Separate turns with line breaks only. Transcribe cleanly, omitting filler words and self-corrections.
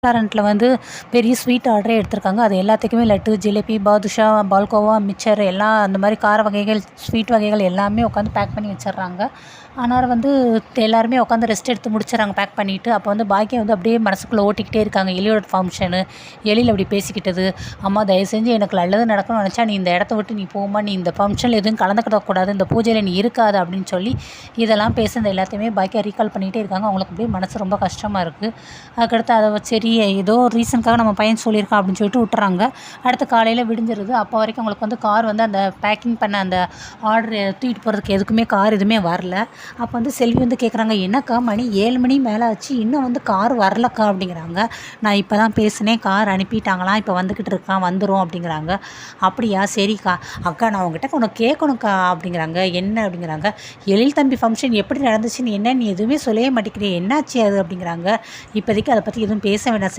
ரெஸ்டாரண்ட்டில் வந்து பெரிய ஸ்வீட் ஆர்டரே எடுத்திருக்காங்க. அது எல்லாத்துக்குமே லட்டு, ஜிலேபி, பாதுஷா, பால்கோவா, மிச்சர் எல்லாம் அந்த மாதிரி கார வகைகள், ஸ்வீட் வகைகள் எல்லாமே உட்காந்து பேக் பண்ணி வச்சிடுறாங்க. ஆனால் வந்து எல்லாருமே உட்காந்து ரெஸ்ட் எடுத்து முடிச்சிடறாங்க பேக் பண்ணிவிட்டு. அப்போ வந்து பாக்கியம் வந்து அப்படியே மனசுக்குள்ளே ஓட்டிக்கிட்டே இருக்காங்க. எலியோட ஃபங்க்ஷனு, எலியில் அப்படி பேசிக்கிட்டது. அம்மா தயவு செஞ்சு எனக்கு நல்லது நடக்கணும்னு நினச்சா நீ இந்த இடத்த விட்டு நீ போம்மா, நீ இந்த ஃபங்க்ஷனில் எதுவும் கலந்துக்கிடக்கூடாது, இந்த பூஜையில் நீ இருக்காது அப்படின்னு சொல்லி இதெல்லாம் பேசுனது எல்லாத்தையுமே பாக்கியம் ரீகால் பண்ணிகிட்டே இருக்காங்க. அவங்களுக்கு அப்படியே மனசு ரொம்ப கஷ்டமாக இருக்குது. அதுக்கடுத்து அதை சரி ஏதோ ஒரு ரீசனுக்காக நம்ம பையன் சொல்லியிருக்கான் அப்படின்னு சொல்லிட்டு விட்டுறாங்க. அடுத்து காலையில் விடிஞ்சிருது. அப்போ வரைக்கும் அவங்களுக்கு வந்து கார் வந்து அந்த பேக்கிங் பண்ண அந்த ஆர்டர் தூக்கிட்டு போகிறதுக்கு எதுக்குமே கார் எதுவுமே வரல. அப்போ வந்து செல்வி வந்து கேட்குறாங்க, என்னக்கா மணி 7 மணி மேலே ஆச்சு, இன்னும் வந்து கார் வரலக்கா அப்படிங்கிறாங்க. நான் இப்போ தான் பேசினேன், கார் அனுப்பிட்டாங்களாம், இப்போ வந்துக்கிட்டு இருக்கான், வந்துடும் அப்படிங்கிறாங்க. அப்படியா, சரிக்கா. அக்கா நான் உங்ககிட்ட ஒன்று கேட்கணுக்கா அப்படிங்கிறாங்க. என்ன அப்படிங்கிறாங்க. எழில் தம்பி ஃபங்க்ஷன் எப்படி நடந்துச்சுன்னு என்ன நீ எதுவுமே சொல்லவே மாட்டேங்கிறீ, என்னாச்சு அது அப்படிங்கிறாங்க. இப்போதைக்கு அதை பற்றி எதுவும் பேச வேண்டாம்